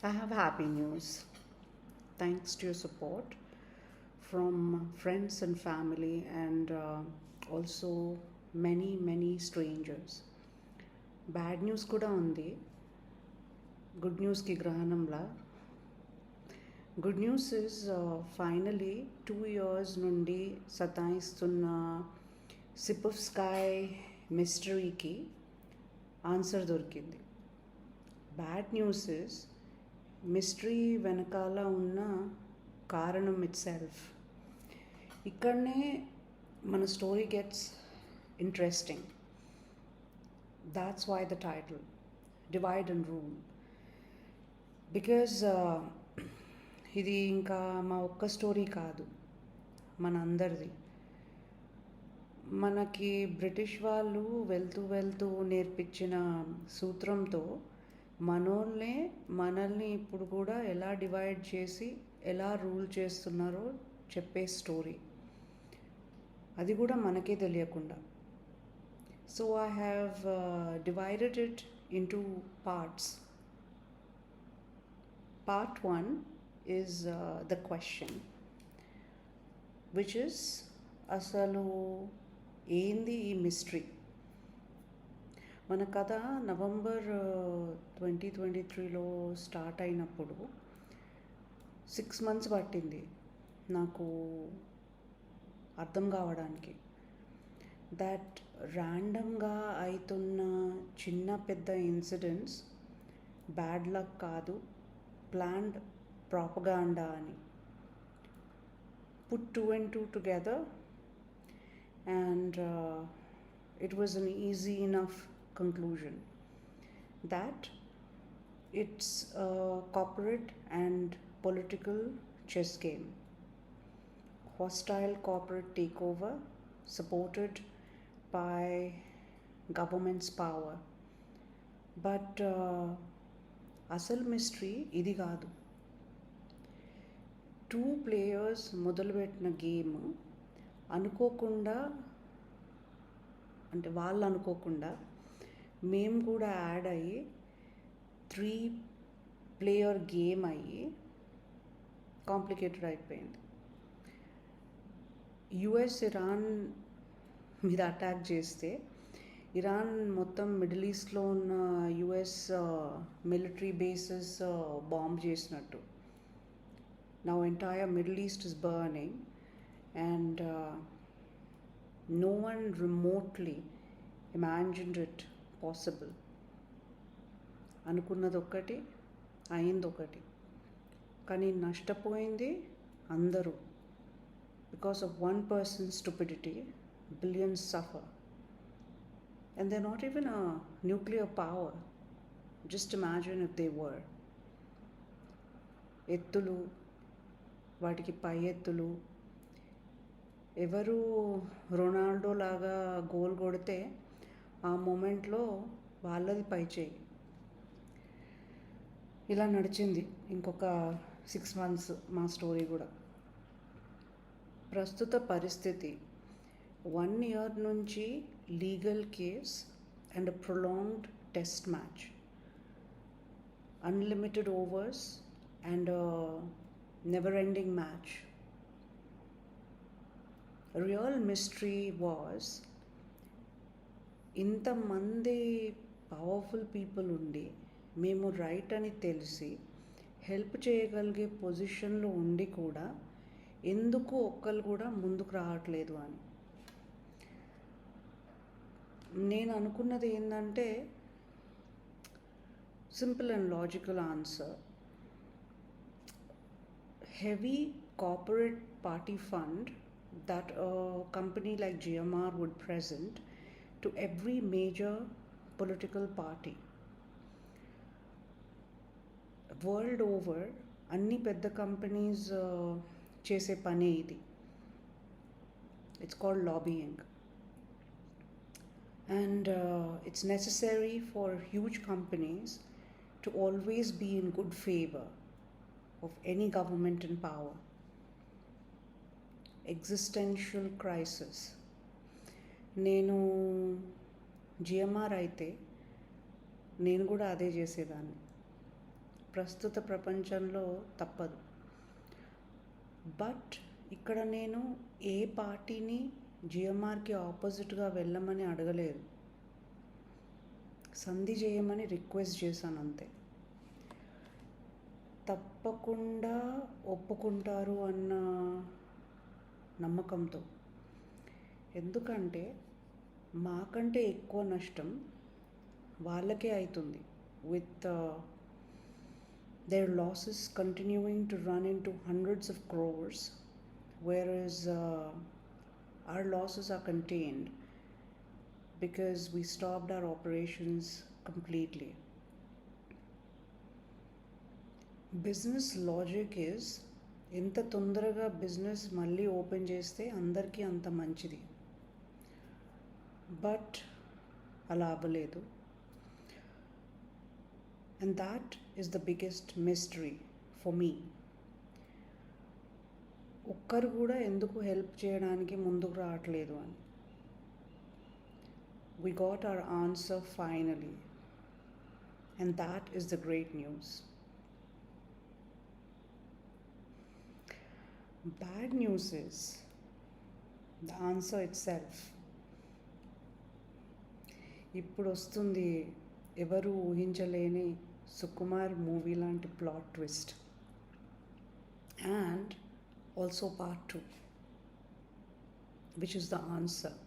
I have happy news. Thanks to your support from friends and family, and also many strangers. Bad news kuda undi. Good news ki grahanamla. Good news is finally 2 years nundi sataistunna Sip of Sky mystery ki answer dorkindi. Bad news is mystery వెనకాల ఉన్న కారణం itself. ఇక్కడనే మన story gets interesting. That's why the title divide and rule. Because ఇది ఇంకా మా ఒక్క story కాదు, మన అందరిది. మనకి బ్రిటిష్ వాళ్ళు వెళ్తూ నేర్పించిన సూత్రంతో మనల్ని ఇప్పుడు కూడా ఎలా డివైడ్ చేసి ఎలా రూల్ చేస్తున్నారో చెప్పే స్టోరీ, అది కూడా మనకే తెలియకుండా. So I have divided it into parts. Part 1 is the question, which is అసలు ఏంది ఈ మిస్టరీ. మన కథ నవంబర్ 2023లో స్టార్ట్ అయినప్పుడు 6 months పట్టింది నాకు అర్థం కావడానికి. దట్ ర్యాండమ్గా అవుతున్న చిన్న పెద్ద ఇన్సిడెంట్స్ బ్యాడ్ లక్ కాదు, ప్లాన్డ్ ప్రాపగాండా అని. Put 2 and 2 together, and it was an easy enough conclusion that it's a corporate and political chess game. Hostile corporate takeover supported by government's power. But asal mystery idi kaadu. 2 players మొదలుపెట్టిన game అనుకోకుండా, అంటే వాళ్ళు అనుకోకుండా మేము కూడా add అయ్యి 3 player game అయ్యి complicated అయిపోయింది. యుఎస్ ఇరాన్ మీద అటాక్ చేస్తే ఇరాన్ మొత్తం మిడిల్ ఈస్ట్లో ఉన్న యుఎస్ మిలిటరీ బేసెస్ బాంబ్ చేసినట్టు. Now entire middle east is burning, and no one remotely imagined it possible. అనుకున్నది ఒకటి, అయింది ఒకటి, కానీ నష్టపోయింది అందరూ. Because of one person's stupidity, billions suffer. And they're not even a nuclear power. Just imagine if they were. ఎత్తులు, వాటికి పై ఎత్తులు. ఎవరు రొనాల్డో లాగా గోల్ కొడితే ఆ మూమెంట్లో వాళ్ళది పై చేయి. ఇలా నడిచింది ఇంకొక 6 months మా స్టోరీ కూడా. ప్రస్తుత పరిస్థితి 1 year నుంచి legal case and prolonged test match, unlimited overs and never ending match. Real mystery was, ఇంతమంది పవర్ఫుల్ పీపుల్ ఉండి మేము రైట్ అని తెలిసి హెల్ప్ చేయగలిగే పొజిషన్లో ఉండి కూడా ఎందుకు ఒక్కరు కూడా ముందుకు రావట్లేదు అని. నేను అనుకున్నది ఏంటంటే simple and logical answer. Heavy corporate party fund that a company like GMR would present to every major political party world over. Anni pedda companies chese pane idi. It's called lobbying, and it's necessary for huge companies to always be in good favor of any government in power. Existential crisis. నేను GMR అయితే నేను కూడా అదే చేసేదాన్ని. ప్రస్తుత ప్రపంచంలో తప్పదు. But ఇక్కడ నేను ఏ పార్టీని జిఎంఆర్కి ఆపోజిట్గా వెళ్ళమని అడగలేదు, సంధి చేయమని రిక్వెస్ట్ చేశాను అంతే. తప్పకుండా ఒప్పుకుంటారు అన్న నమ్మకంతో. ఎందుకంటే మాకంటే ఎక్కువ నష్టం వాళ్ళకే అవుతుంది, with their losses continuing to run into hundreds of crores, whereas our losses are contained because we stopped our operations completely. Business logic is, ఎంత తొందరగా బిజినెస్ మళ్ళీ ఓపెన్ చేస్తే అందరికీ అంత మంచిది. బట్ అలా అవ్వలేదు. And that is the biggest mystery for me. ఒక్కరు కూడా ఎందుకు హెల్ప్ చేయడానికి ముందుకు రావట్లేదు అని. We got our answer finally, and that is the great news. Bad news is the answer itself. ఇప్పుడు వస్తుంది ఎవరు ఊహించలేని సుకుమార్ మూవీ లాంటి plot twist, and also part 2, which is the answer.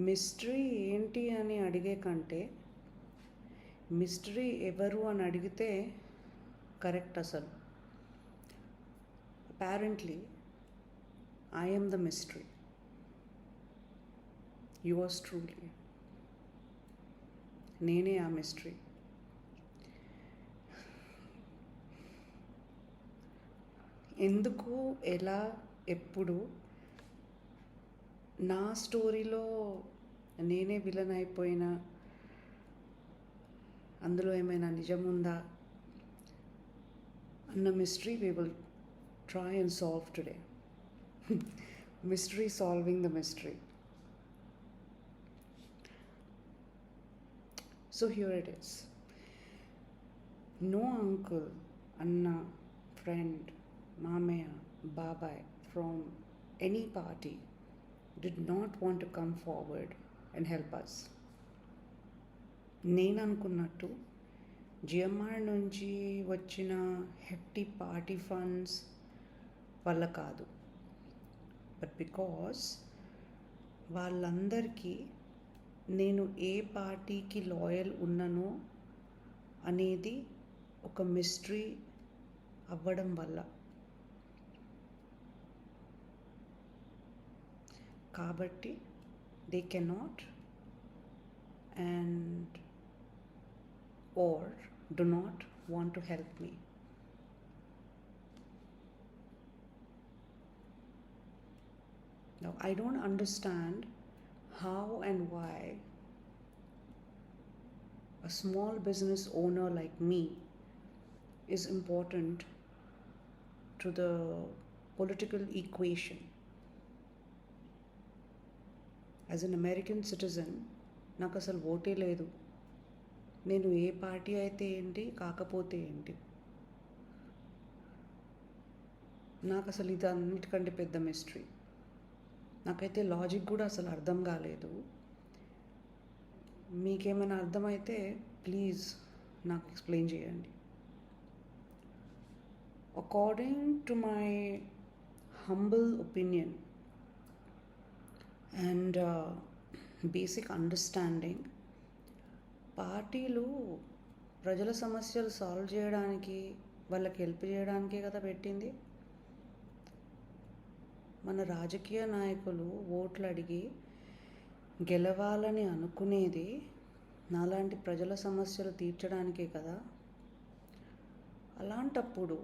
Mystery ఏంటి అని అడిగే కంటే మిస్టరీ ఎవరు అని అడిగితే కరెక్ట్. అసలు apparently I am the mystery. Yours truly. నేనే ఆ మిస్టరీ. ఎందుకు, ఎలా, ఎప్పుడు నా స్టోరీలో నేనే విలన్ అయిపోయినా అందులో ఏమైనా నిజం ఉందా అన్న mystery we will try and solve today. Mystery solving the mystery. So here it is. No uncle, Anna, friend, Mamaya, Babai from any party did not want to come forward and help us. నేను అనుకున్నట్టు GMR నుంచి వచ్చిన hefty party funds వల్ల కాదు, but because వాళ్ళందరికీ నేను ఏ పార్టీకి loyal ఉన్నానో అనేది ఒక మిస్టరీ అవ్వడం వల్ల. కాబట్టి they cannot and or do not want to help me. Now I don't understand how and why a small business owner like me is important to the political equation. As an American citizen, నాకు అసలు ఓటే లేదు. నేను ఏ party అయితే ఏంటి, కాకపోతే ఏంటి, నాకు అసలు ఇది అన్నిటికంటే పెద్ద మిస్టరీ. నాకైతే లాజిక్ కూడా అసలు అర్థం కాలేదు. మీకేమైనా అర్థమైతే ప్లీజ్ నాకు ఎక్స్ప్లెయిన్ చేయండి. According to my humble opinion and basic understanding, పార్టీలు ప్రజల సమస్యలు సాల్వ్ చేయడానికి, వాళ్ళకి హెల్ప్ చేయడానికే కదా పెట్టింది. మన రాజకీయ నాయకులు ఓట్లు అడిగి గెలవాలని అనుకునేది నాలాంటి ప్రజల సమస్యలు తీర్చడానికే కదా. అలాంటప్పుడు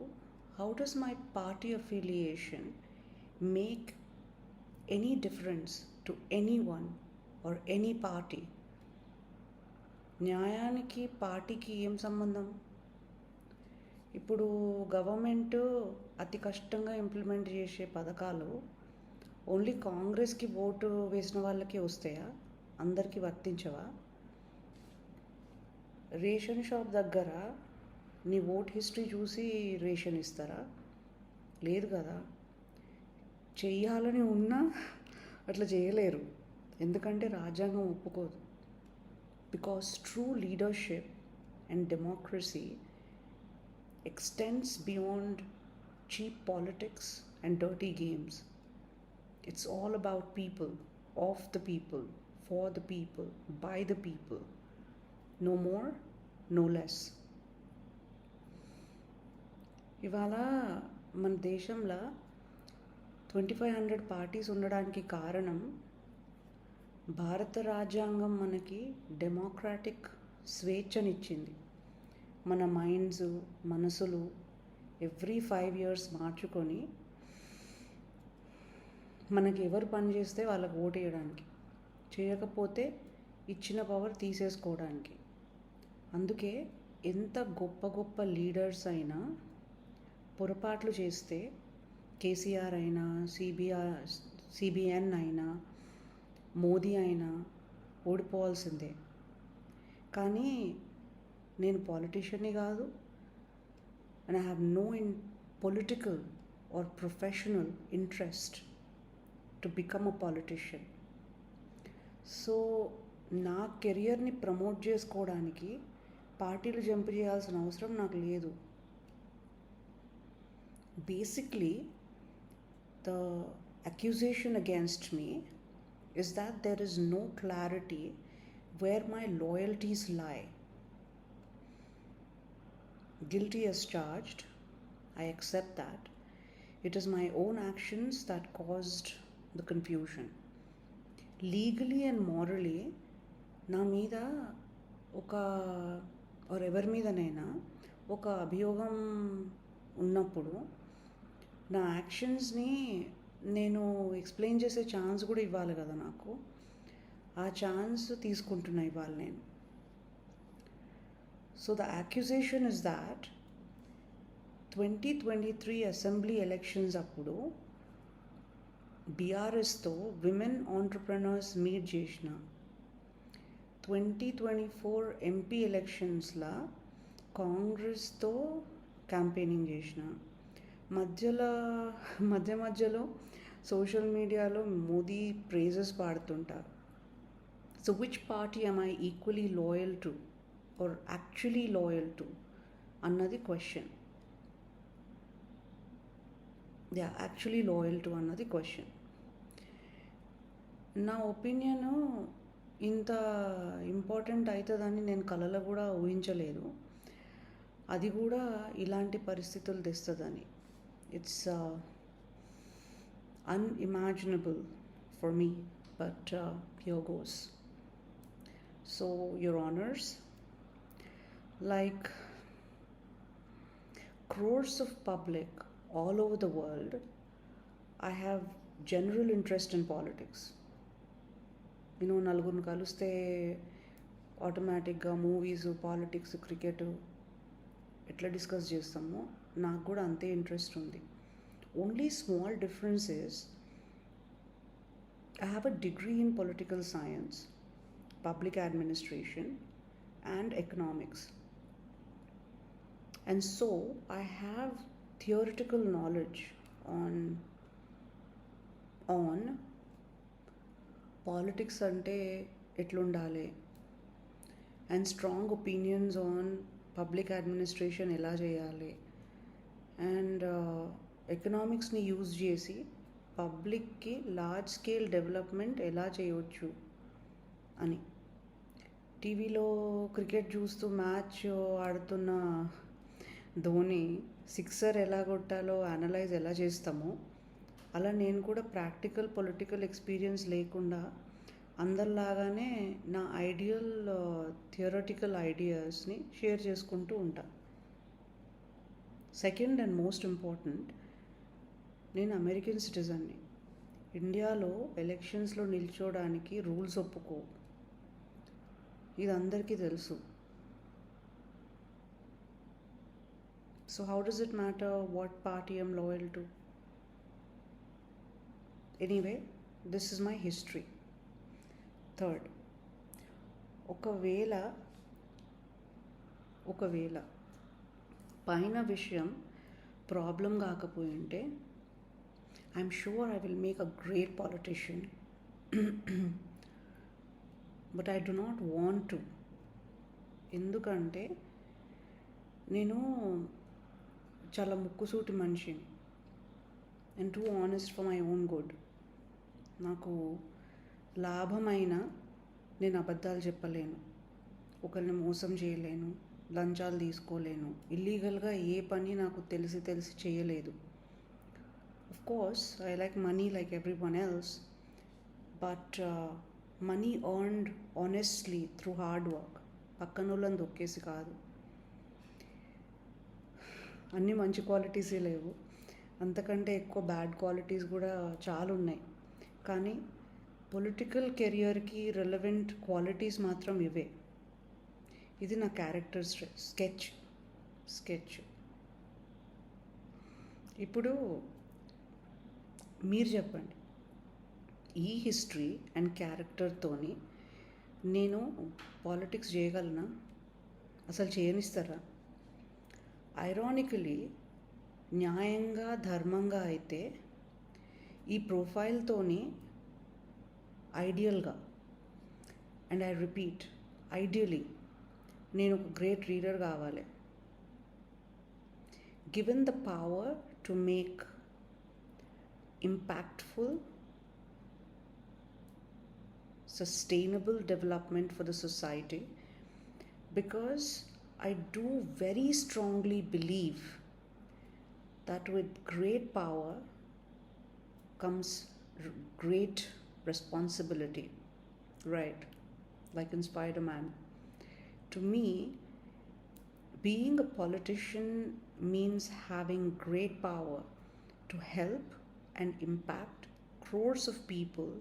how does my party affiliation make any difference to any one or any party? న్యాయానికి పార్టీకి ఏం సంబంధం? ఇప్పుడు గవర్నమెంట్ అతి కష్టంగా ఇంప్లిమెంట్ చేసే పథకాలు ఓన్లీ కాంగ్రెస్కి ఓటు వేసిన వాళ్ళకి వస్తాయా? అందరికీ వర్తించవా? రేషన్ షాప్ దగ్గర నీ ఓట్ హిస్టరీ చూసి రేషన్ ఇస్తారా? లేదు కదా. చెయ్యాలని ఉన్నా అట్లా చేయలేరు, ఎందుకంటే రాజ్యాంగం ఒప్పుకోదు. Because true leadership and democracy extends beyond cheap politics and dirty games. It's all about people, of the people, for the people, by the people. No more, no less. ఇవాళ మన దేశంలో 2500 పార్టీస్ ఉండడానికి కారణం భారత రాజ్యాంగం మనకి డెమోక్రాటిక్ స్వేచ్ఛనిచ్చింది. మన minds, మనసులు ఎవ్రీ 5 years మార్చుకొని మనకి ఎవరు పని చేస్తే వాళ్ళకి ఓటు వేయడానికి, చేయకపోతే ఇచ్చిన పవర్ తీసేసుకోవడానికి. అందుకే ఎంత గొప్ప గొప్ప లీడర్స్ అయినా పొరపాట్లు చేస్తే, కేసీఆర్ అయినా, సిబిఎన్ అయినా, మోదీ అయినా ఓడిపోవాల్సిందే. కానీ నేను పాలిటీషియన్ని కాదు, and I have no political or professional interest to become a politician. So నా కెరియర్ని ప్రమోట్ చేసుకోవడానికి పార్టీలు జంప్ చేయాల్సిన అవసరం నాకు లేదు. Basically the accusation against me is that there is no clarity where my loyalties lie. Guilty as charged, I accept that. It is my own actions that caused the confusion. Legally and morally, నా మీద ఎవరి మీదనైనా ఒక అభియోగం ఉన్నప్పుడు నా యాక్షన్స్ని నేను explain చేసే chance కూడా ఇవ్వాలి కదా నాకు. ఆ ఛాన్స్ తీసుకుంటున్నా ఇవాళ నేను. So the accusation is that 2023 assembly elections అప్పుడు బీఆర్ఎస్తో విమెన్ ఆంటర్ప్రెనర్స్ మీట్ చేసిన, 2024 ఎంపీ ఎలక్షన్స్లో కాంగ్రెస్తో క్యాంపెయినింగ్ చేసిన, మధ్యలో సోషల్ మీడియాలో మోదీ ప్రైజెస్ పాడుతుంటారు. So which party am I equally loyal to or actually loyal to అన్నది క్వశ్చన్. యాక్చువల్లీ లాయల్ టు అన్నది క్వశ్చన్. నా ఒపీనియను ఇంత ఇంపార్టెంట్ అవుతుందని నేను కలలో కూడా ఊహించలేదు. అది కూడా ఇలాంటి పరిస్థితులు తెస్తుందని. It's unimaginable for me, but here goes. So, Your Honors, like crores of public all over the world, I have general interest in politics. నలుగురిని కలిస్తే ఆటోమేటిక్గా మూవీస్, పాలిటిక్స్, క్రికెట్ ఎట్లా డిస్కస్ చేస్తామో నాకు కూడా అంతే ఇంట్రెస్ట్ ఉంది. Only small difference is I have a degree in political science, public administration and economics. And so I have theoretical knowledge on politics ante etlundale, and strong opinions on public administration ఎలా చేయాలి, and ఎకనామిక్స్ని use చేసి పబ్లిక్కి large scale development ఎలా చేయవచ్చు అని. టీవీలో cricket చూస్తూ match ఆడుతున్న ధోని సిక్సర్ ఎలా కొట్టాలో అనలైజ్ ఎలా చేస్తామో అలా నేను కూడా ప్రాక్టికల్ పొలిటికల్ ఎక్స్పీరియన్స్ లేకుండా అందరిలాగానే నా ఐడియల్ థియరటికల్ ఐడియాస్ని షేర్ చేసుకుంటూ ఉంటా. సెకండ్ అండ్ మోస్ట్ ఇంపార్టెంట్, నేను అమెరికన్ సిటిజన్ని. ఇండియాలో ఎలక్షన్స్లో నిల్చోడానికి రూల్స్ ఒప్పుకో, ఇది అందరికీ తెలుసు. So how does it matter what party I'm loyal to? Anyway, this is my history. Third, ఒకవేళ ఒకవేళ పైన విషయం ప్రాబ్లం కాకపోయింటే I'm sure I will make a great politician. But I do not want to. ఎందుకంటే నేను చాలా ముక్కుసూటి మనిషిని and too honest for my own good. నాకు లాభమైన నేను అబద్ధాలు చెప్పలేను, ఒకరిని మోసం చేయలేను, లంచాలు తీసుకోలేను, ఇల్లీగల్గా ఏ పని నాకు తెలిసి చేయలేదు. Of course I like money like every one else, but money earned honestly through hard work, పక్కన వాళ్ళని దొక్కేసి కాదు. అన్నీ మంచి క్వాలిటీసే లేవు, అంతకంటే ఎక్కువ బ్యాడ్ క్వాలిటీస్ కూడా చాలా ఉన్నాయి. కానీ పొలిటికల్ కెరియర్కి రెలవెంట్ క్వాలిటీస్ మాత్రం ఇవే. ఇది నా క్యారెక్టర్ స్కెచ్. ఇప్పుడు మీరు చెప్పండి, ఈ హిస్టరీ అండ్ క్యారెక్టర్తోని నేను పాలిటిక్స్ చేయగలనా? అసలు చేయనిస్తారా? ఐరానికలీ న్యాయంగా ధర్మంగా అయితే ఈ ప్రొఫైల్తోని ఐడియల్గా, అండ్ ఐ రిపీట్ ఐడియలీ, నేను ఒక గ్రేట్ రీడర్ కావాలి. Given the power to make impactful sustainable development for the society, because I do very strongly believe that with great power comes great responsibility, right? Like in Spider-Man. To me, being a politician means having great power to help and impact crores of people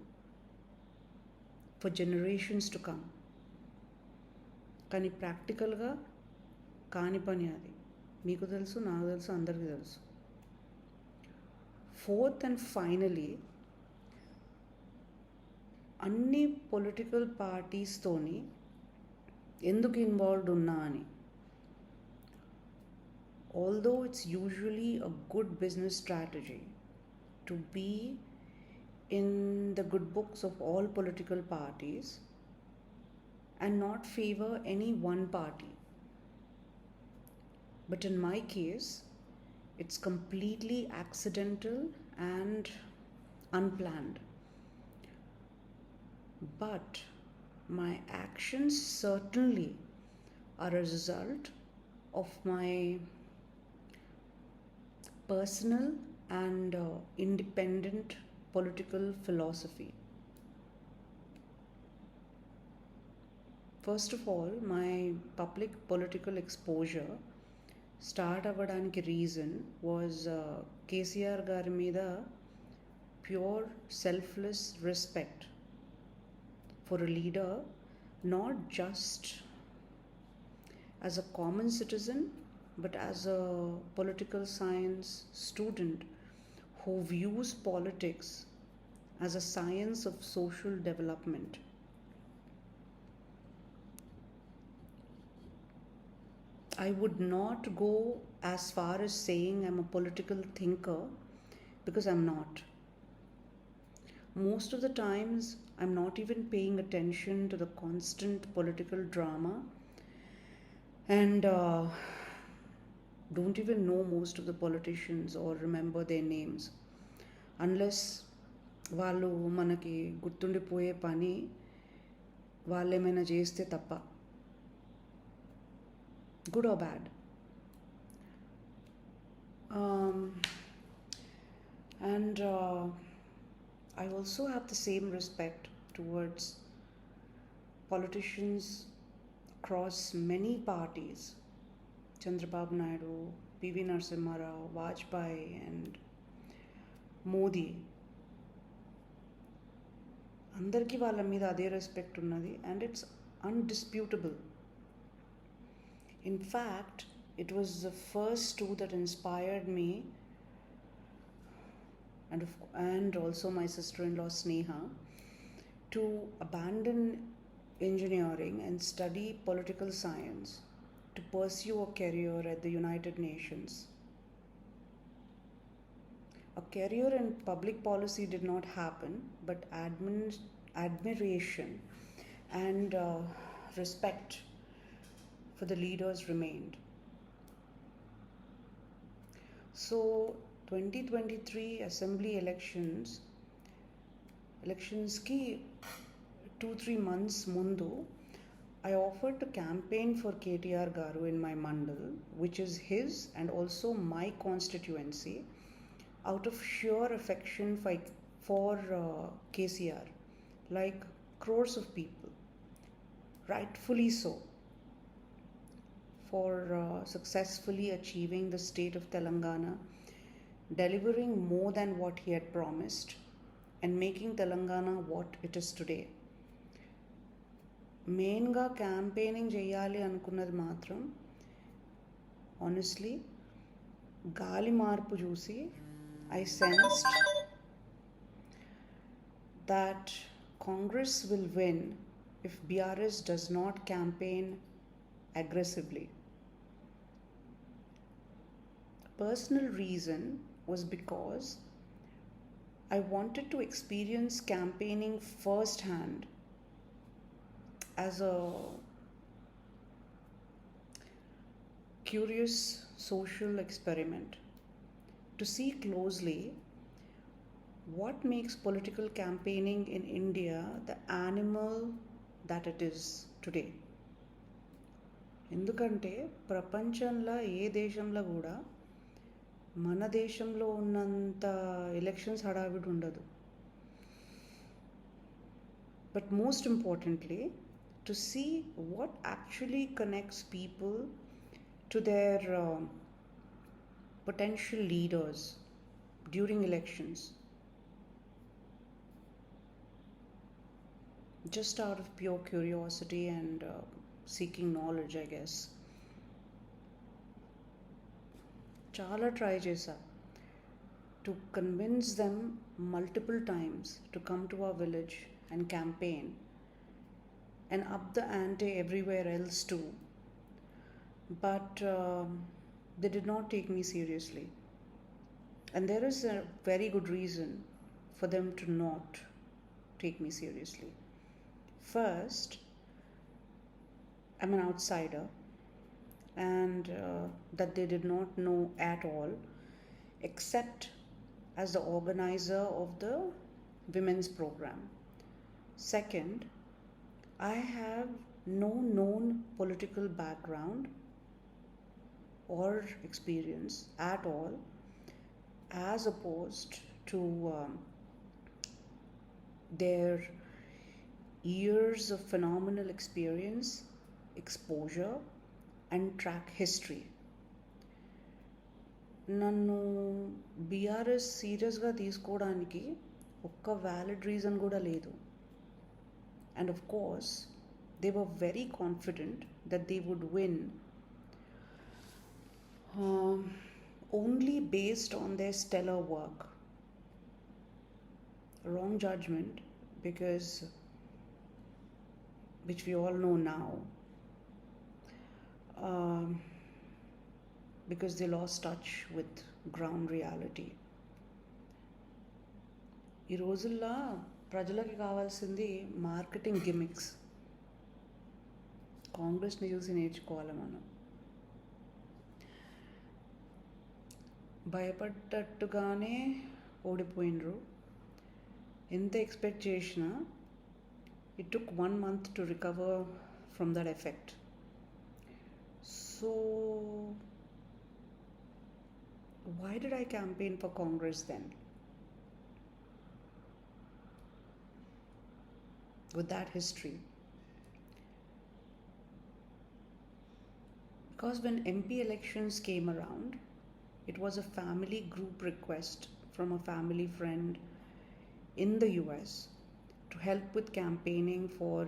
for generations to come. కానీ ప్రాక్టికల్గా కాని పని అది. మీకు తెలుసు, నాకు తెలుసు, అందరికీ తెలుసు. ఫోర్త్ అండ్ ఫైనలీ, అన్ని పొలిటికల్ పార్టీస్తోని ఎందుకు ఇన్వాల్వ్డ్ ఉన్నా అని. Although it's usually a good business strategy to be in the good books of all political parties and not favor any one party. But in my case, it's completely accidental and unplanned. But my actions certainly are a result of my personal and independent political philosophy. First of all, my public political exposure start avvadaniki reason was KCR గారి మీద pure selfless respect for a leader, not just as a common citizen but as a political science student who views politics as a science of social development. I would not go as far as saying I'm a political thinker, because I'm not. Most of the times, I'm not even paying attention to the constant political drama, and don't even know most of the politicians or remember their names, unless వాళ్ళు మనకి గుర్తుండిపోయే పని వాళ్ళు ఏమైనా చేస్తే తప్ప, good or bad. And I also have the same respect towards politicians across many parties. Chandrababu Naidu, P.V. Narasimha Rao, Vajpayee and Modi. అందరికీ వాళ్ళ మీద అదే రెస్పెక్ట్ ఉన్నది, and it's undisputable. In fact, it was the first two that inspired me, and also my sister-in-law Sneha, to abandon engineering and study political science to pursue a career at the United Nations. A career in public policy did not happen, but admiration and respect for the leaders remained. So 2023 assembly elections ki 2-3 months mundu, I offered to campaign for KTR Garu in my mandal, which is his and also my constituency, out of sheer affection for KCR, like crores of people, rightfully so, for successfully achieving the state of Telangana, delivering more than what he had promised, and making Telangana what it is today. మెయిన్గా campaigning చేయాలి అనుకున్నది మాత్రం honestly గాలి మార్పు చూసి I sensed that Congress will win if BRS does not campaign aggressively. Personal reason was because I wanted to experience campaigning firsthand as a curious social experiment, to see closely what makes political campaigning in India the animal that it is today. ఎందుకంటే ప్రపంచంలో ఏ దేశంలో కూడా మన దేశంలో ఉన్నంత elections హడావిడి ఉండదు. But most importantly, to see what actually connects people to their potential leaders during elections, just out of pure curiosity and seeking knowledge, I guess. Chala try chesa to convince them multiple times to come to our village and campaign, and up the ante everywhere else too. But they did not take me seriously. And there is a very good reason for them to not take me seriously. First, I'm an outsider, and that they did not know at all, except as the organizer of the women's program. Second, I have no known political background or experience at all, as opposed to their years of phenomenal experience, exposure, and track history. నన్ను BRS సీరియస్గా తీసుకోవడానికి ఒక్క valid reason కూడా లేదు. And of course, they were very confident that they would win only based on their stellar work. Wrong judgment, because which we all know now, because they lost touch with ground reality. ఈ రోజుల్లో ప్రజలకి కావాల్సింది marketing gimmicks. కాంగ్రెస్ని చూసి నేర్చుకోవాలి మనం. భయపడ్డట్టుగానే ఓడిపోయినరు. ఎంత expect చేసినా it took 1 month to recover from that effect. So why did I campaign for Congress then? With that history. Because when MP elections came around, it was a family group request from a family friend in the US to help with campaigning for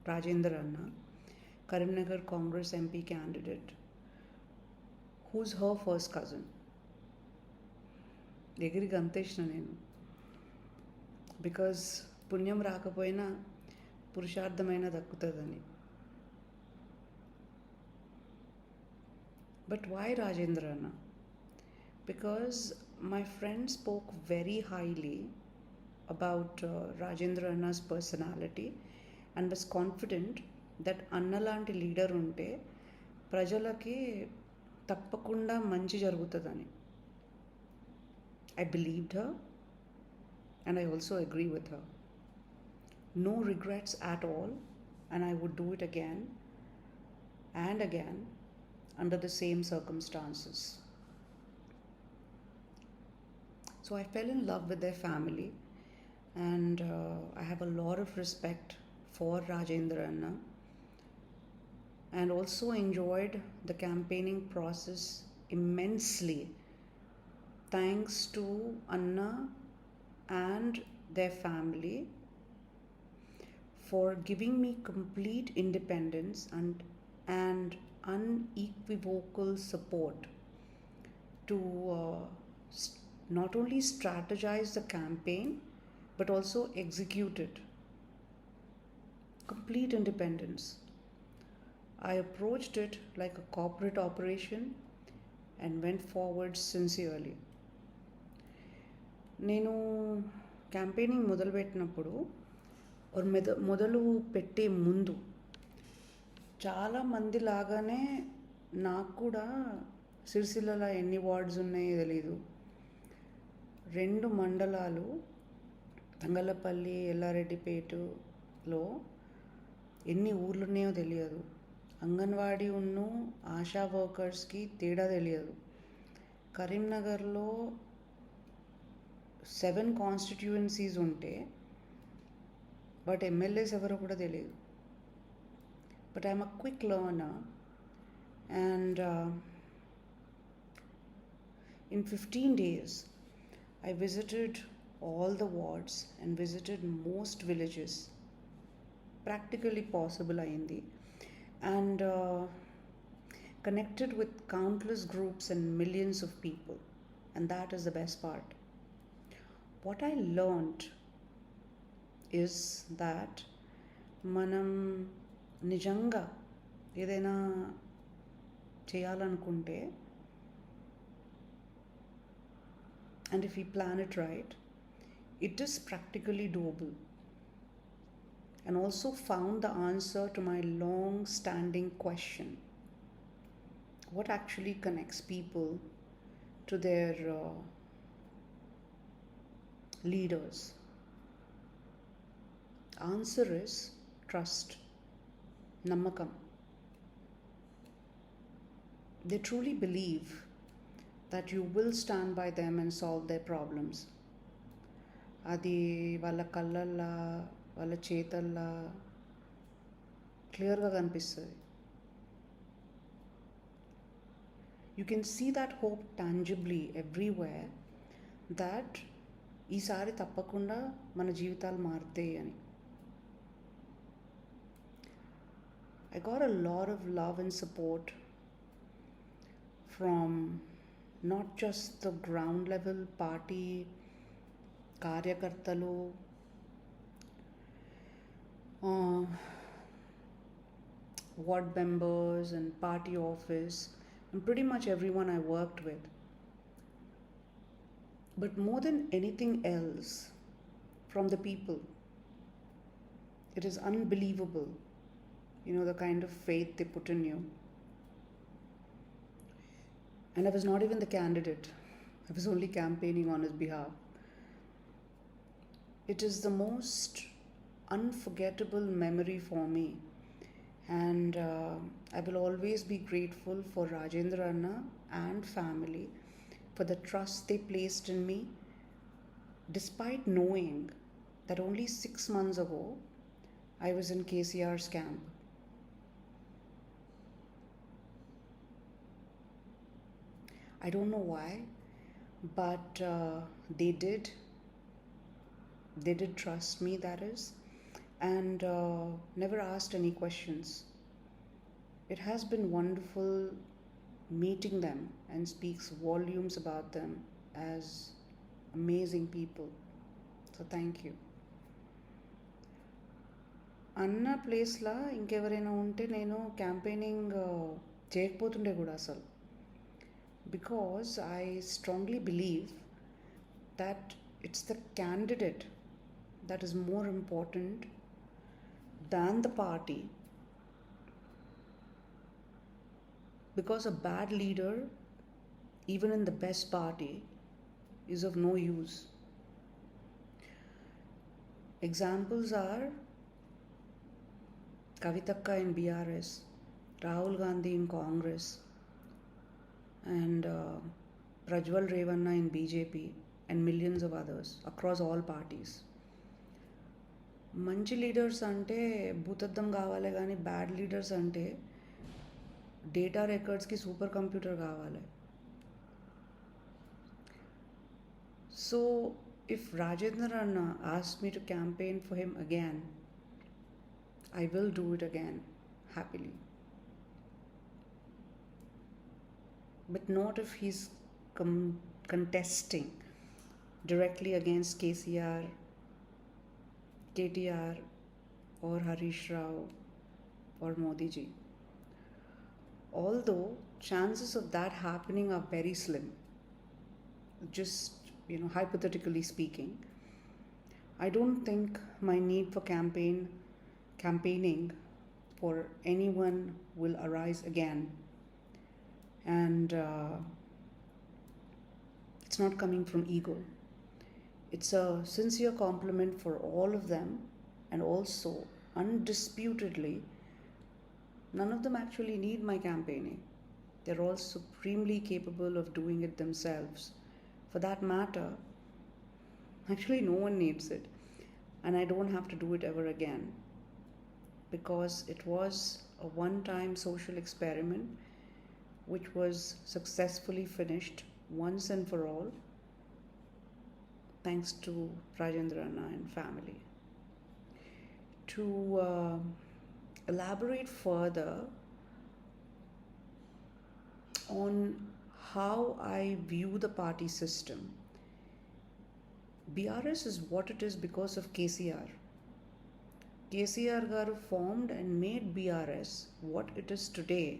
Rajendra Anna, Karimnagar Congress MP candidate, who's her first cousin. దగ్గరికి అంతేసిన నేను, because పుణ్యం రాకపోయినా పురుషార్థమైన దక్కుతుందని. But why Rajendra Anna? Because my friend spoke very highly about Rajendra Anna's personality and was confident that Anna లాంటి leader ఉంటే ప్రజలకి తప్పకుండా మంచి జరుగుతుందని. I believed her and I also agree with her. No regrets at all, and I would do it again and again under the same circumstances. So I fell in love with their family, and I have a lot of respect for Rajendra Anna, and also enjoyed the campaigning process immensely thanks to Anna and their family for giving me complete independence and unequivocal support to not only strategize the campaign but also execute it. Complete independence. I approached it like a corporate operation and went forward sincerely. నేను campaigning మొదలుపెట్టినప్పుడు మొదలు పెట్టే ముందు చాలామంది లాగానే నాకు కూడా సిరిసిల్లలో ఎన్ని వార్డ్స్ ఉన్నాయో తెలీదు. 2 మండలాలు తంగలపల్లి ఎల్లారెడ్డిపేటలో ఎన్ని ఊర్లు ఉన్నాయో తెలియదు. అంగన్వాడీ ఉన్ను ఆశా వర్కర్స్కి తేడా తెలియదు. కరీంనగర్లో 7 కాన్స్టిట్యుయెన్సీస్ ఉంటే బట్ ఎమ్మెల్యేస్ ఎవరో కూడా తెలియదు. But I'm a quick learner and in 15 days I visited all the wards and visited most villages. Practically possible ayindi. And connected with countless groups and millions of people. And that is the best part. What I learned is that manam nijanga ఏదైనా చేయాలనుకుంటే and if we plan it right, it is practically doable. And also found the answer to my long-standing question: what actually connects people to their leaders? Answer is trust, namakam. They truly believe that you will stand by them and solve their problems. అది వాళ్ళ కళ్ళల్లో వాళ్ళ చేతల్లో క్లియర్గా కనిపిస్తుంది. You can see that hope tangibly everywhere, that ఈసారి తప్పకుండా మన జీవితాలు మారుతాయి అని. I got a lot of love and support from not just the ground level party కార్యకర్తలు, ward members and party office, and pretty much everyone I worked with. But more than anything else, from the people. It is unbelievable, the kind of faith they put in you. And I was not even the candidate. I was only campaigning on his behalf. It is the most unforgettable memory for me. And I will always be grateful for Rajendra Anna and family for the trust they placed in me, despite knowing that only 6 months ago I was in KCR's camp. I don't know why, but they did trust me, that is, and never asked any questions. It has been wonderful meeting them and speaks volumes about them as amazing people. So thank you. అన్న ప్లేస్లో ఇంకెవరైనా ఉంటే నేను campaigning చేయకపోతుండే కూడా అసలు. because I strongly believe that it's the candidate that is more important than the party, because a bad leader, even in the best party, is of no use. Examples are Kavitakka in BRS, Rahul Gandhi in Congress, and Prajwal Revanna in BJP, and millions of others across all parties. మంచి leaders అంటే భూతద్దం కావాలి, కానీ bad leaders అంటే data రికార్డ్స్కి super computer కావాలి. So if Rajendra Ranna asks me to campaign for him again, I will do it again happily. But not if he's contesting directly against KCR, KTR, or Harish Rao, or Modi ji. Although chances of that happening are very slim, just hypothetically speaking, I don't think my need for campaigning for anyone will arise again. And it's not coming from ego. It's a sincere compliment for all of them, and also undisputedly, none of them actually need my campaigning. They're all supremely capable of doing it themselves. For that matter, actually no one needs it, and I don't have to do it ever again, because it was a one-time social experiment which was successfully finished once and for all, thanks to Rajendra Ranna and family. To elaborate further on how I view the party system, BRS is what it is because of KCR. KCR garu formed and made BRS what it is today,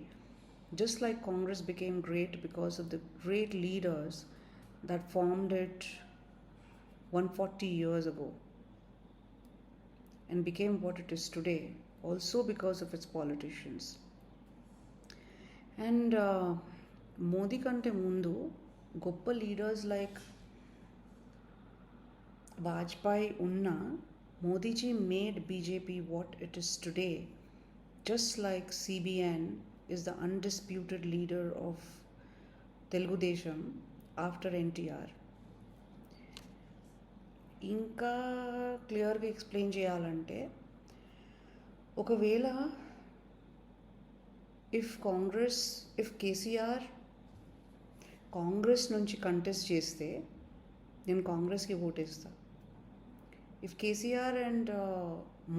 just like Congress became great because of the great leaders that formed it 140 years ago, and became what it is today also because of its politicians. And Modi kante mundu goppa leaders like Vajpayee unna, Modi ji made BJP what it is today, just like CBN is the undisputed leader of Telugu Desam after NTR. ఇంకా క్లియర్గా explain చేయాలంటే, ఒకవేళ if KCR Congress నుంచి contest చేస్తే నేను కాంగ్రెస్కి ఓటేస్తా. If KCR and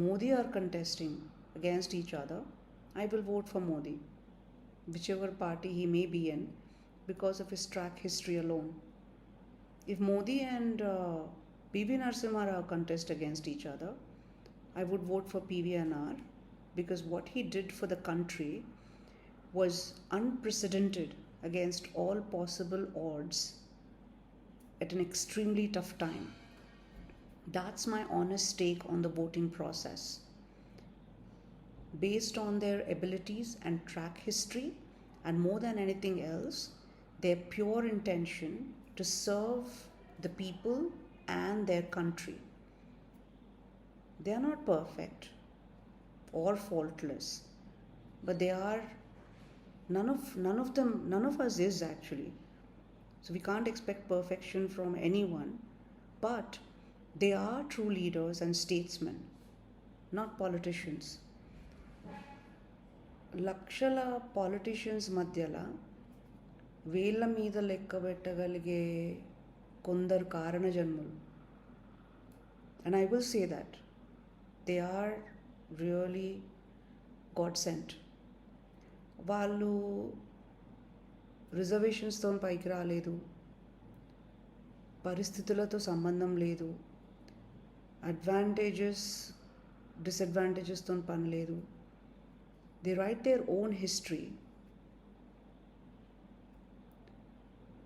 Modi are contesting against each other, I will vote for Modi, whichever party he may be in, because of his track history alone. If Modi and PV Narasimha Rao contest against each other, I would vote for PVNR, because what he did for the country was unprecedented against all possible odds at an extremely tough time. That's my honest take on the voting process. Based on their abilities and track history, and more than anything else, their pure intention to serve the people and their country. They are not perfect or faultless, but they are none of us is actually. So we can't expect perfection from anyone, but they are true leaders and statesmen, not politicians. లక్షల politicians మధ్యలో వేళ్ళ మీద లెక్క పెట్టగలిగే కొందరు కారణ జన్మలు, and I will say that they are really god sent. వాళ్ళు రిజర్వేషన్స్తో పైకి రాలేదు, పరిస్థితులతో సంబంధం లేదు, అడ్వాంటేజెస్ డిసడ్వాంటేజెస్తో పని లేదు. They write their own history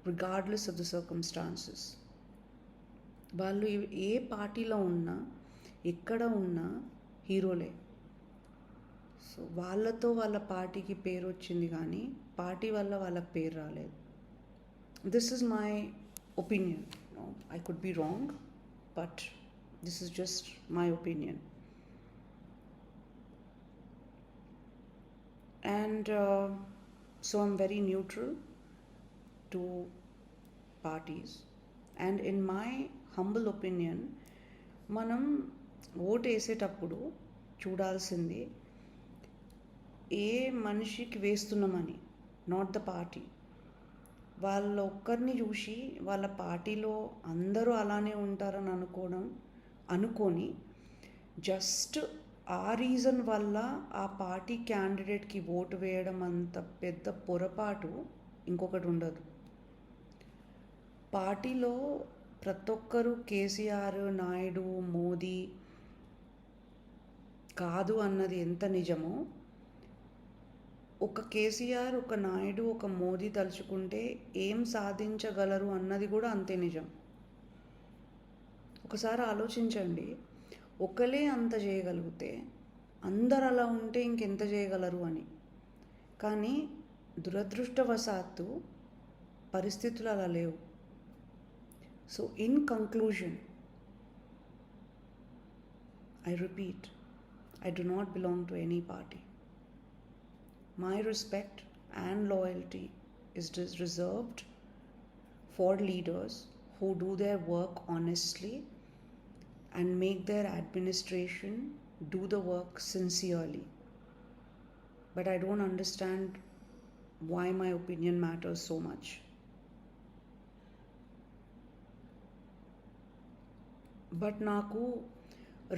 regardless of the circumstances. వాళ్ళు ఏ పార్టీలో ఉన్నా ఎక్కడ ఉన్నా హీరోలే. సో వాళ్ళతో వాళ్ళ పార్టీకి పేరు వచ్చింది కానీ పార్టీ వల్ల వాళ్ళకి పేరు రాలేదు. This is my opinion. I could be wrong, but this is just my opinion. And so I'm very neutral to parties. And in my humble opinion, మనం ఓటు వేసేటప్పుడు చూడాల్సింది ఏ మనిషికి వేస్తున్నామని, నాట్ ద పార్టీ. వాళ్ళ ఒక్కరిని చూసి వాళ్ళ పార్టీలో అందరూ అలానే ఉంటారని అనుకొని జస్ట్ ఆ రీజన్ వల్ల ఆ పార్టీ క్యాండిడేట్కి ఓటు వేయడం అంత పెద్ద పొరపాటు ఇంకొకటి ఉండదు. పార్టీలో ప్రతి ఒక్కరూ కేసీఆర్, నాయుడు, మోదీ కాదు అన్నది ఎంత నిజమో, ఒక కేసీఆర్, ఒక నాయుడు, ఒక మోదీ తలుచుకుంటే ఏం సాధించగలరు అన్నది కూడా అంతే నిజం. ఒకసారి ఆలోచించండి, ఒకలే అంత చేయగలిగితే అందరు అలా ఉంటే ఇంకెంత చేయగలరు అని. కానీ దురదృష్టవశాత్తు పరిస్థితులు అలా లేవు. So in conclusion, I repeat, I do not belong to any party. My respect and loyalty is reserved for leaders who do their work honestly and make their administration do the work sincerely. But I don't understand why my opinion matters so much. But నాకు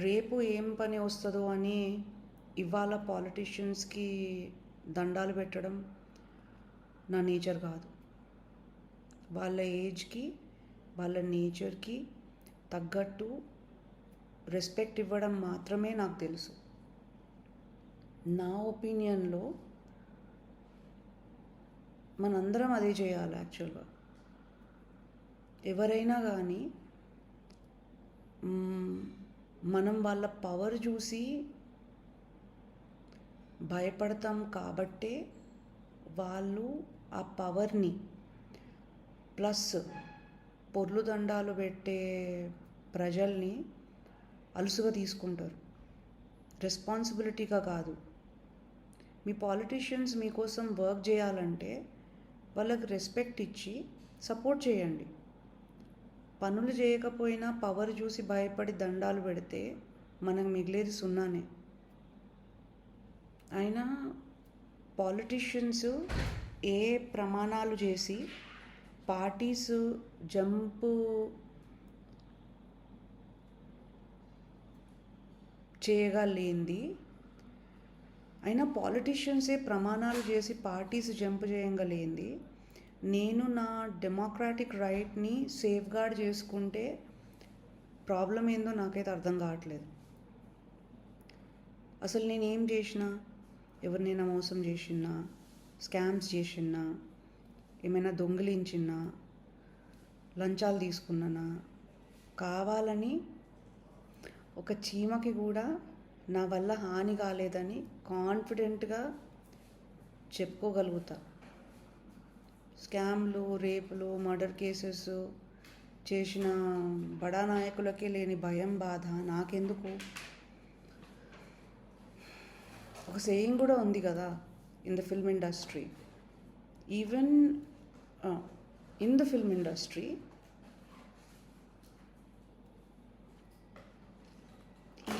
రేపు ఏం పని వస్తుందో అని ఇవాళ పాలిటీషియన్స్కి దండాలు పెట్టడం నా నేచర్ కాదు. వాళ్ళ ఏజ్కి, వాళ్ళ నేచర్కి తగ్గట్టు రెస్పెక్ట్ ఇవ్వడం మాత్రమే నాకు తెలుసు. నా ఒపీనియన్లో మనందరం అదే చేయాలి. యాక్చువల్గా ఎవరైనా కానీ మనం వాళ్ళ పవర్ చూసి భయపడతాం కాబట్టే వాళ్ళు ఆ పవర్ని ప్లస్ పొర్లు దండాలు పెట్టే ప్రజల్ని అలుసుగా తీసుకుంటారు, రెస్పాన్సిబిలిటీగా కాదు. మీ పాలిటీషియన్స్ మీకోసం వర్క్ చేయాలంటే వాళ్ళకి రెస్పెక్ట్ ఇచ్చి సపోర్ట్ చేయండి. పనులు చేయకపోయినా పవర్ చూసి భయపడి దండాలు పెడితే మనకు మిగిలేది సున్నానే. అయినా పాలిటీషియన్స్ ఏ ప్రమాణాలు చేసి పార్టీస్ జంపు చేయగలేంది, అయినా పాలిటీషియన్సే ప్రమాణాలు చేసి పార్టీస్ జంప్ చేయగలేంది, నేను నా డెమోక్రాటిక్ రైట్ని సేఫ్ గార్డ్ చేసుకుంటే ప్రాబ్లం ఏందో నాకైతే అర్థం కావట్లేదు. అసలు నేనేం చేసినా, ఎవరినైనా మోసం చేసినా, స్కామ్స్ చేసినా, ఏమైనా దొంగిలించినా, లంచాలు తీసుకున్నానా, కావాలని ఒక చీమకి కూడా నా వల్ల హాని కాలేదని కాన్ఫిడెంట్గా చెప్పుకోగలుగుతా. స్కామ్లు, రేపులు, మర్డర్ కేసెస్ చేసిన బడా నాయకులకే లేని భయం, బాధ నాకెందుకు? ఒక సేయింగ్ కూడా ఉంది కదా in the film industry, even in the film industry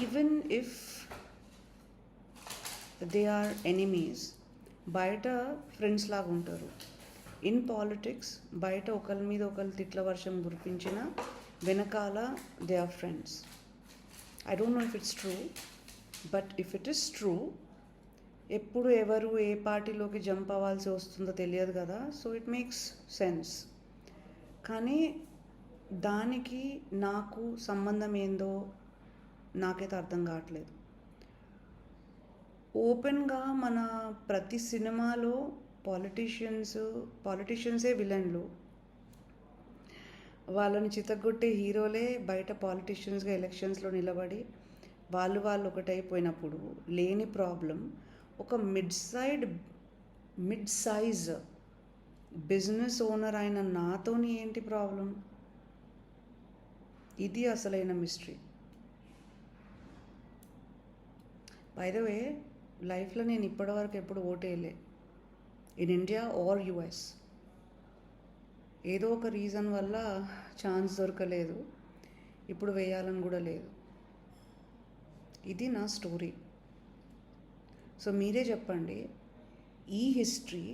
even if they are enemies, బయట ఫ్రెండ్స్ లాగా ఉంటారు. ఇన్ పాలిటిక్స్ బయట ఒకరి మీద ఒకరు తిట్ల వర్షం కురిపించిన వెనకాల they are friends. I don't know if it's true, but if it is true, ఎప్పుడు ఎవరు ఏ పార్టీలోకి జంప్ అవ్వాల్సి వస్తుందో తెలియదు కదా. So it makes sense. కానీ దానికి నాకు సంబంధం ఏందో నాకైతే అర్థం కావట్లేదు. ఓపెన్గా మన ప్రతి సినిమాలో పాలిటీషియన్సే విలన్లు, వాళ్ళని చితగ్గొట్టే హీరోలే బయట పాలిటిషియన్స్గా ఎలక్షన్స్లో నిలబడి వాళ్ళు ఒకటైపోయినప్పుడు లేని ప్రాబ్లం ఒక మిడ్ సైజ్ బిజినెస్ ఓనర్ అయిన నాతోని ఏంటి ప్రాబ్లం? ఇది అసలైన మిస్టరీ. బై ద వే, లైఫ్లో నేను ఇప్పటివరకు ఎప్పుడు ఓటేయలే ఇన్ ఇండియా ఆర్ యుఎస్. ఏదో ఒక రీజన్ వల్ల ఛాన్స్ దొరకలేదు, ఇప్పుడు వేయాలని కూడా లేదు. ఇది నా స్టోరీ. సో మీరే చెప్పండి, ఈ హిస్టరీ,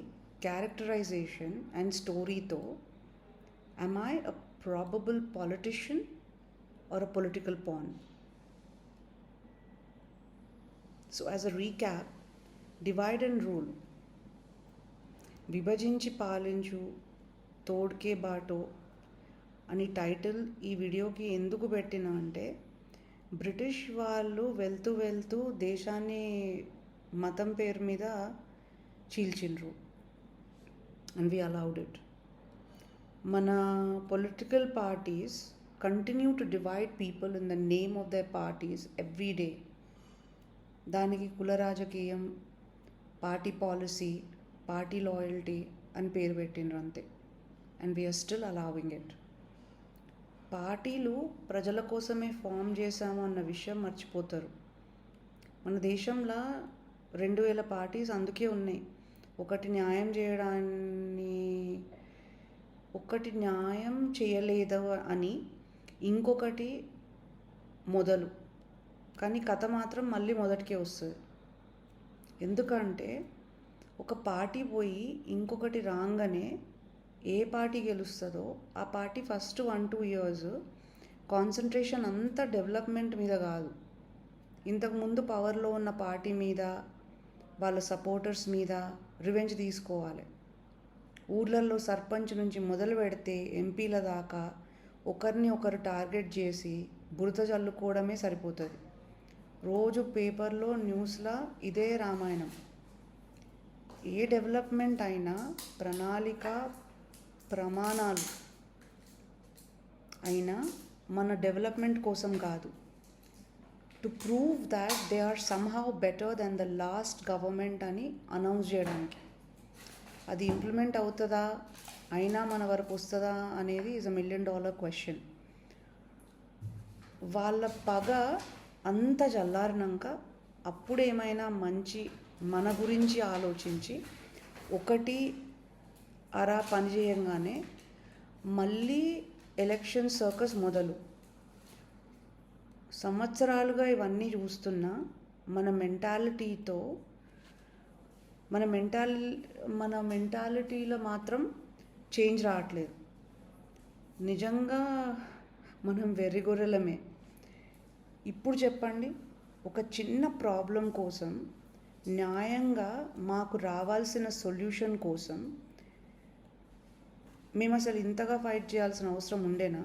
క్యారెక్టరైజేషన్ అండ్ స్టోరీతో am I a probable politician or a political pawn? So as a recap, divide and rule. విభజించి పాలించు తోడ్కే బాటో అని టైటిల్ ఈ వీడియోకి ఎందుకు పెట్టినా అంటే, బ్రిటిష్ వాళ్ళు వెళ్తూ దేశాన్ని మతం పేరు మీద చీల్చిండ్రు అండ్ వి అలౌడ్ ఇట్. మన political parties continue to divide people in the name of their parties every day. దానికి కుల రాజకీయం, పార్టీ పాలసీ, పార్టీ లాయల్టీ అని పేరు పెట్టిండ్రు అంతే. And we are still allowing it. పార్టీలు ప్రజల కోసమే ఫామ్ చేశాము అన్న విషయం మర్చిపోతారు. మన దేశంలో 2000 పార్టీస్ అందుకే ఉన్నాయి. ఒకటి న్యాయం చేయలేదు అని ఇంకొకటి మొదలు, కానీ కథ మాత్రం మళ్ళీ మొదటికే వస్తుంది. ఎందుకంటే ఒక పార్టీ పోయి ఇంకొకటి రాగానే ఏ పార్టీ గెలుస్తుందో ఆ పార్టీ ఫస్ట్ 1-2 years కాన్సన్ట్రేషన్ అంతా డెవలప్మెంట్ మీద కాదు, ఇంతకుముందు పవర్లో ఉన్న పార్టీ మీద, వాళ్ళ సపోర్టర్స్ మీద రివెంజ్ తీసుకోవాలి. ఊర్లలో సర్పంచ్ నుంచి మొదలు పెడితే ఎంపీల దాకా ఒకరిని ఒకరు టార్గెట్ చేసి బురద చల్లుకోవడమే సరిపోతుంది. రోజు పేపర్లో న్యూస్లో ఇదే రామాయణం. ఏ డెవలప్మెంట్ అయినా ప్రణాళిక, ప్రమాణాలు అయినా మన డెవలప్మెంట్ కోసం కాదు, to prove that they are somehow better than the last government అని అనౌన్స్ చేయడానికి. అది ఇంప్లిమెంట్ అవుతుందా, అయినా మన వరకు వస్తుందా అనేది ఈజ్ $1 million క్వశ్చన్. వాళ్ళ పగ అంత చల్లారినాక అప్పుడేమైనా మన గురించి ఆలోచించి ఒకటి అరా పని చేయంగానే మళ్ళీ ఎలక్షన్ సర్కస్ మొదలు. సంవత్సరాలుగా ఇవన్నీ చూస్తున్నా మన మెంటాలిటీలో మాత్రం చేంజ్ రావట్లేదు. నిజంగా మనం వెర్రిగొర్రెలమే. ఇప్పుడు చెప్పండి, ఒక చిన్న ప్రాబ్లం కోసం, న్యాయంగా మాకు రావాల్సిన సొల్యూషన్ కోసం మేము అసలు ఇంతగా ఫైట్ చేయాల్సిన అవసరం ఉండేనా?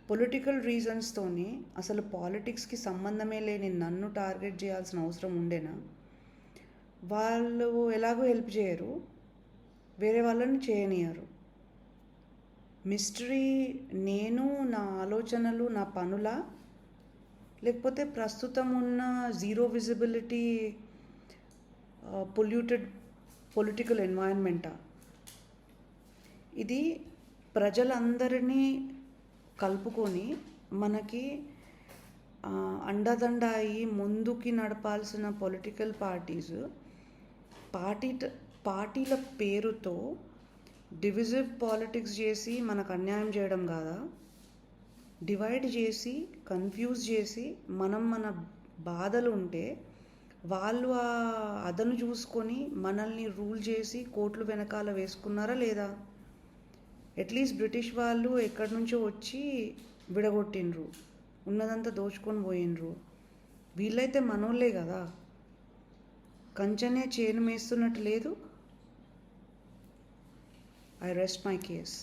పొలిటికల్ రీజన్స్తోని అసలు పాలిటిక్స్కి సంబంధమే లేని నన్ను టార్గెట్ చేయాల్సిన అవసరం ఉండేనా? వాళ్ళు ఎలాగో హెల్ప్ చేయరు, వేరే వాళ్ళని చేయనియరు. మిస్టరీ నేను, నా ఆలోచనలు, నా పనుల, లేకపోతే ప్రస్తుతం ఉన్న జీరో విజిబిలిటీ పొల్యూటెడ్ పొలిటికల్ ఎన్వైరన్మెంటా? ఇది ప్రజలందరినీ కలుపుకొని మనకి అండదండ అయ్యి ముందుకి నడపాల్సిన పొలిటికల్ పార్టీల పేరుతో డివిజివ్ పాలిటిక్స్ చేసి మనకు అన్యాయం చేయడం కాదా? డివైడ్ చేసి, కన్ఫ్యూజ్ చేసి, మన బాధలు ఉంటే వాళ్ళు ఆ అదను చూసుకొని మనల్ని రూల్ చేసి కోట్లు వెనకాల వేసుకున్నారా లేదా? అట్లీస్ట్ బ్రిటిష్ వాళ్ళు ఎక్కడి నుంచో వచ్చి విడగొట్టిండ్రు, ఉన్నదంతా దోచుకొని పోయినరు. వీళ్ళైతే మనోళ్ళే కదా, కంచనే చేను మేస్తున్నట్టు లేదు. I rest my case.